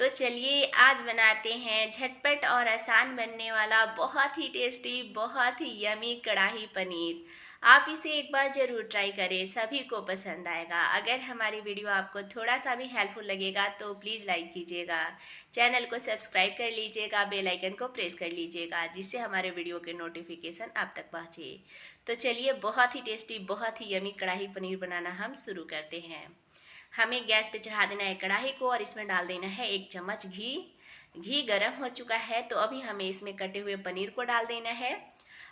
तो चलिए आज बनाते हैं झटपट और आसान बनने वाला बहुत ही टेस्टी बहुत ही यमी कढ़ाई पनीर। आप इसे एक बार ज़रूर ट्राई करें, सभी को पसंद आएगा। अगर हमारी वीडियो आपको थोड़ा सा भी हेल्पफुल लगेगा तो प्लीज़ लाइक कीजिएगा, चैनल को सब्सक्राइब कर लीजिएगा, बेल आइकन को प्रेस कर लीजिएगा जिससे हमारे वीडियो के नोटिफिकेशन आप तक पहुँचे। तो चलिए बहुत ही टेस्टी बहुत ही यमी कढ़ाई पनीर बनाना हम शुरू करते हैं। हमें गैस पे चढ़ा देना है कढ़ाई को और इसमें डाल देना है 1 चम्मच घी। घी गर्म हो चुका है तो अभी हमें इसमें कटे हुए पनीर को डाल देना है।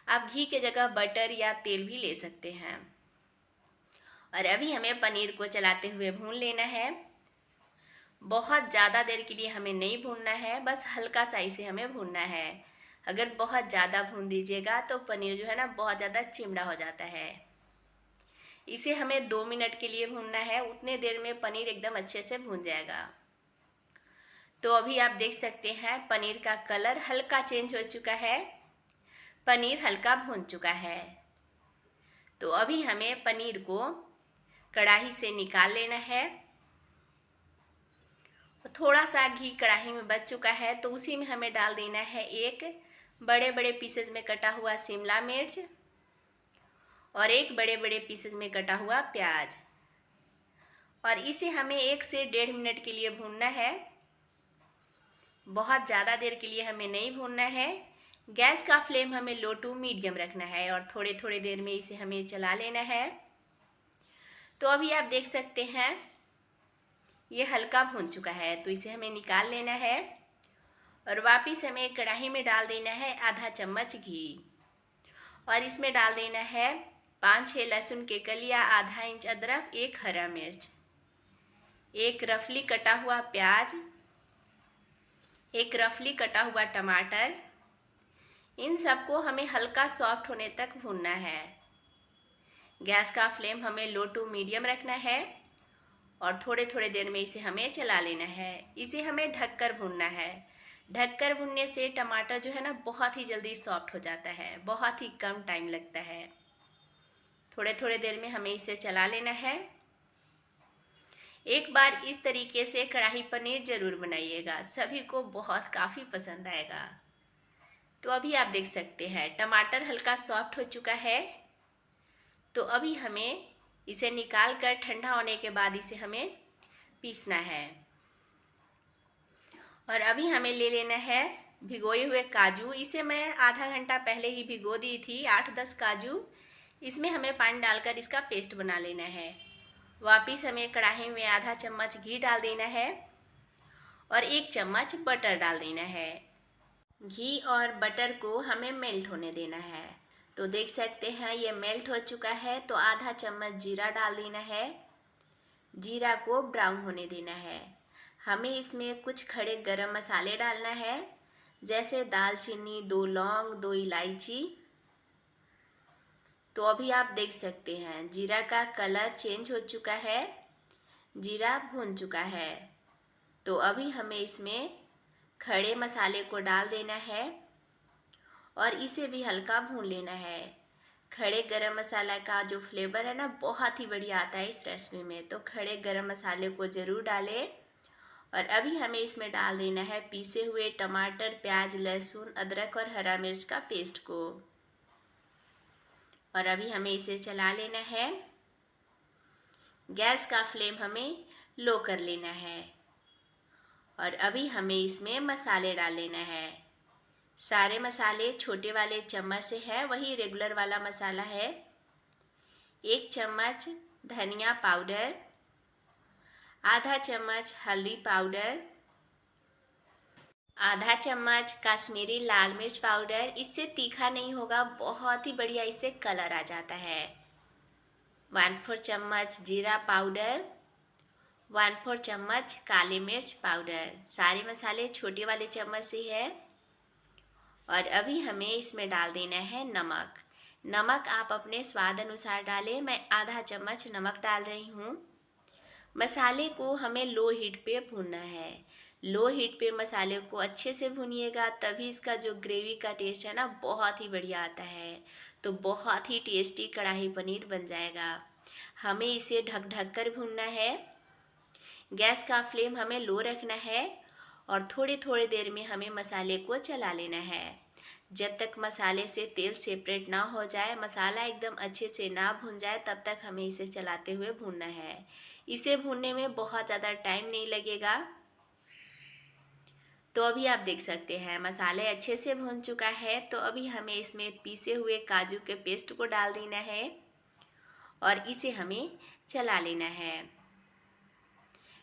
आप घी के जगह बटर या तेल भी ले सकते हैं। और अभी हमें पनीर को चलाते हुए भून लेना है। बहुत ज़्यादा देर के लिए हमें नहीं भूनना है, बस हल्का सा इसे हमें भूनना है। अगर बहुत ज़्यादा भून दीजिएगा तो पनीर जो है ना बहुत ज़्यादा चिमड़ा हो जाता है। इसे हमें 2 मिनट के लिए भूनना है, उतने देर में पनीर एकदम अच्छे से भून जाएगा। तो अभी आप देख सकते हैं पनीर का कलर हल्का चेंज हो चुका है, पनीर हल्का भून चुका है। तो अभी हमें पनीर को कढ़ाई से निकाल लेना है। थोड़ा सा घी कढ़ाई में बच चुका है तो उसी में हमें डाल देना है एक बड़े बड़े पीसेज में कटा हुआ शिमला मिर्च और एक बड़े बड़े पीसेज में कटा हुआ प्याज। और इसे हमें 1 से 1.5 मिनट के लिए भूनना है। बहुत ज़्यादा देर के लिए हमें नहीं भूनना है। गैस का फ्लेम हमें लो टू मीडियम रखना है और थोड़े थोड़े देर में इसे हमें चला लेना है। तो अभी आप देख सकते हैं ये हल्का भून चुका है तो इसे हमें निकाल लेना है। और वापस हमें कढ़ाई में डाल देना है आधा चम्मच घी और इसमें डाल देना है 5-6 लहसुन के कलियाँ, आधा इंच अदरक, एक हरा मिर्च, एक रफली कटा हुआ प्याज, एक रफली कटा हुआ टमाटर। इन सबको हमें हल्का सॉफ्ट होने तक भूनना है। गैस का फ्लेम हमें लो टू मीडियम रखना है और थोड़े थोड़े देर में इसे हमें चला लेना है। इसे हमें ढककर भूनना है। ढककर भूनने से टमाटर जो है ना बहुत ही जल्दी सॉफ्ट हो जाता है, बहुत ही कम टाइम लगता है। थोड़े थोड़े देर में हमें इसे चला लेना है। एक बार इस तरीके से कढ़ाई पनीर ज़रूर बनाइएगा, सभी को बहुत काफ़ी पसंद आएगा। तो अभी आप देख सकते हैं टमाटर हल्का सॉफ्ट हो चुका है। तो अभी हमें इसे निकाल कर ठंडा होने के बाद इसे हमें पीसना है। और अभी हमें ले लेना है भिगोए हुए काजू। इसे मैं आधा घंटा पहले ही भिगो दी थी, 8-10 काजू। इसमें हमें पानी डालकर इसका पेस्ट बना लेना है। वापिस हमें कढ़ाई में आधा चम्मच घी डाल देना है और 1 चम्मच बटर डाल देना है। घी और बटर को हमें मेल्ट होने देना है। तो देख सकते हैं ये मेल्ट हो चुका है तो आधा चम्मच जीरा डाल देना है। जीरा को ब्राउन होने देना है। हमें इसमें कुछ खड़े गरम मसाले डालना है, जैसे दालचीनी, 2 लौंग, 2 इलायची। तो अभी आप देख सकते हैं जीरा का कलर चेंज हो चुका है, जीरा भून चुका है। तो अभी हमें इसमें खड़े मसाले को डाल देना है और इसे भी हल्का भून लेना है। खड़े गरम मसाला का जो फ्लेवर है ना बहुत ही बढ़िया आता है इस रेसिपी में, तो खड़े गरम मसाले को ज़रूर डालें। और अभी हमें इसमें डाल देना है पीसे हुए टमाटर, प्याज, लहसुन, अदरक और हरा मिर्च का पेस्ट को। और अभी हमें इसे चला लेना है। गैस का फ्लेम हमें लो कर लेना है। और अभी हमें इसमें मसाले डाल लेना है। सारे मसाले छोटे वाले चम्मच से है, वही रेगुलर वाला मसाला है। 1 चम्मच धनिया पाउडर, आधा चम्मच हल्दी पाउडर, आधा चम्मच काश्मीरी लाल मिर्च पाउडर। इससे तीखा नहीं होगा, बहुत ही बढ़िया इससे कलर आ जाता है। 1/4 चम्मच जीरा पाउडर, 1/4 चम्मच काली मिर्च पाउडर। सारे मसाले छोटे वाले चम्मच से है। और अभी हमें इसमें डाल देना है नमक। नमक आप अपने स्वाद अनुसार डालें, मैं आधा चम्मच नमक डाल रही हूँ। मसाले को हमें लो हीट पे भूनना है। लो हीट पे मसाले को अच्छे से भूनिएगा, तभी इसका जो ग्रेवी का टेस्ट है ना बहुत ही बढ़िया आता है। तो बहुत ही टेस्टी कढ़ाई पनीर बन जाएगा। हमें इसे ढक ढक कर भूनना है। गैस का फ्लेम हमें लो रखना है और थोड़ी थोड़ी देर में हमें मसाले को चला लेना है। जब तक मसाले से तेल सेपरेट ना हो जाए, मसाला एकदम अच्छे से ना भुन जाए, तब तक हमें इसे चलाते हुए भूनना है। इसे भूनने में बहुत ज़्यादा टाइम नहीं लगेगा। तो अभी आप देख सकते हैं मसाले अच्छे से भुन चुका है। तो अभी हमें इसमें पीसे हुए काजू के पेस्ट को डाल देना है और इसे हमें चला लेना है।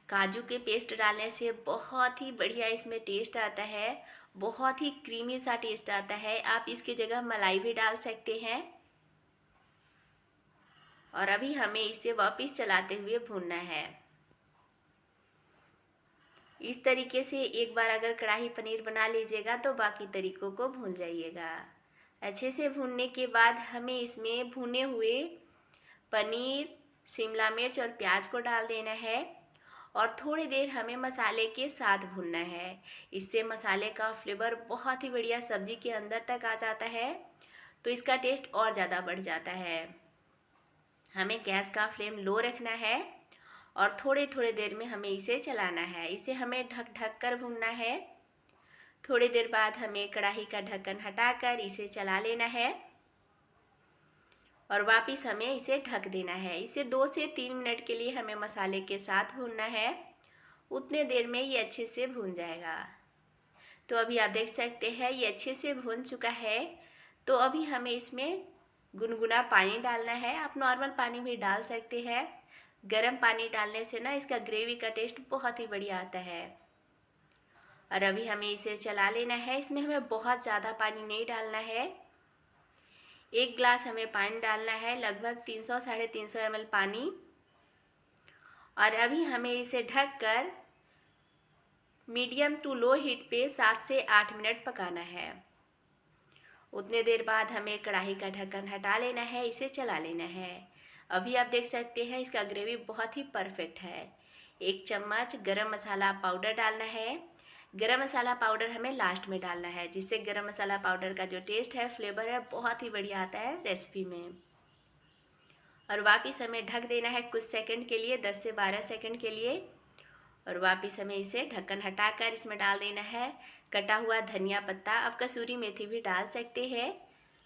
काजू के पेस्ट डालने से बहुत ही बढ़िया इसमें टेस्ट आता है, बहुत ही क्रीमी सा टेस्ट आता है। आप इसकी जगह मलाई भी डाल सकते हैं। और अभी हमें इसे वापस चलाते हुए भूनना है। इस तरीके से एक बार अगर कढ़ाई पनीर बना लीजिएगा तो बाकी तरीकों को भूल जाइएगा। अच्छे से भूनने के बाद हमें इसमें भुने हुए पनीर, शिमला मिर्च और प्याज को डाल देना है और थोड़ी देर हमें मसाले के साथ भूनना है। इससे मसाले का फ्लेवर बहुत ही बढ़िया सब्जी के अंदर तक आ जाता है, तो इसका टेस्ट और ज़्यादा बढ़ जाता है। हमें गैस का फ्लेम लो रखना है और थोड़ी थोड़ी देर में हमें इसे चलाना है। इसे हमें ढक ढक कर भूनना है। थोड़ी देर बाद हमें कढ़ाई का ढक्कन हटाकर इसे चला लेना है और वापस हमें इसे ढक देना है। इसे 2 से 3 मिनट के लिए हमें मसाले के साथ भूनना है। उतने देर में ये अच्छे से भून जाएगा। तो अभी आप देख सकते हैं ये अच्छे से भून चुका है। तो अभी हमें इसमें गुनगुना पानी डालना है। आप नॉर्मल पानी भी डाल सकते हैं। गर्म पानी डालने से ना इसका ग्रेवी का टेस्ट बहुत ही बढ़िया आता है। और अभी हमें इसे चला लेना है। इसमें हमें बहुत ज़्यादा पानी नहीं डालना है। 1 गिलास हमें पानी डालना है, लगभग 300 साढ़े 300 ml पानी। और अभी हमें इसे ढककर मीडियम टू लो हीट पे 7 से 8 मिनट पकाना है। उतने देर बाद हमें कढ़ाई का ढक्कन हटा लेना है, इसे चला लेना है। अभी आप देख सकते हैं इसका ग्रेवी बहुत ही परफेक्ट है। 1 चम्मच गरम मसाला पाउडर डालना है। गरम मसाला पाउडर हमें लास्ट में डालना है, जिससे गरम मसाला पाउडर का जो टेस्ट है, फ्लेवर है, बहुत ही बढ़िया आता है रेसिपी में। और वापस हमें ढक देना है कुछ सेकंड के लिए, 10 से 12 सेकंड के लिए। और वापस हमें इसे ढक्कन हटाकर इसमें डाल देना है कटा हुआ धनिया पत्ता। आप कसूरी मेथी भी डाल सकते हैं।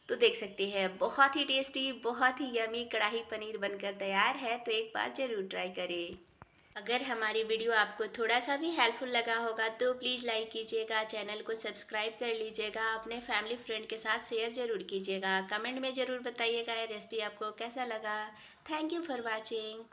तो देख सकते हैं बहुत ही टेस्टी, बहुत ही यमी कढ़ाई पनीर बनकर तैयार है। तो एक बार ज़रूर ट्राई करें। अगर हमारी वीडियो आपको थोड़ा सा भी हेल्पफुल लगा होगा तो प्लीज़ लाइक कीजिएगा, चैनल को सब्सक्राइब कर लीजिएगा, अपने फैमिली फ्रेंड के साथ शेयर ज़रूर कीजिएगा। कमेंट में ज़रूर बताइएगा ये रेसिपी आपको कैसा लगा। Thank you for watching.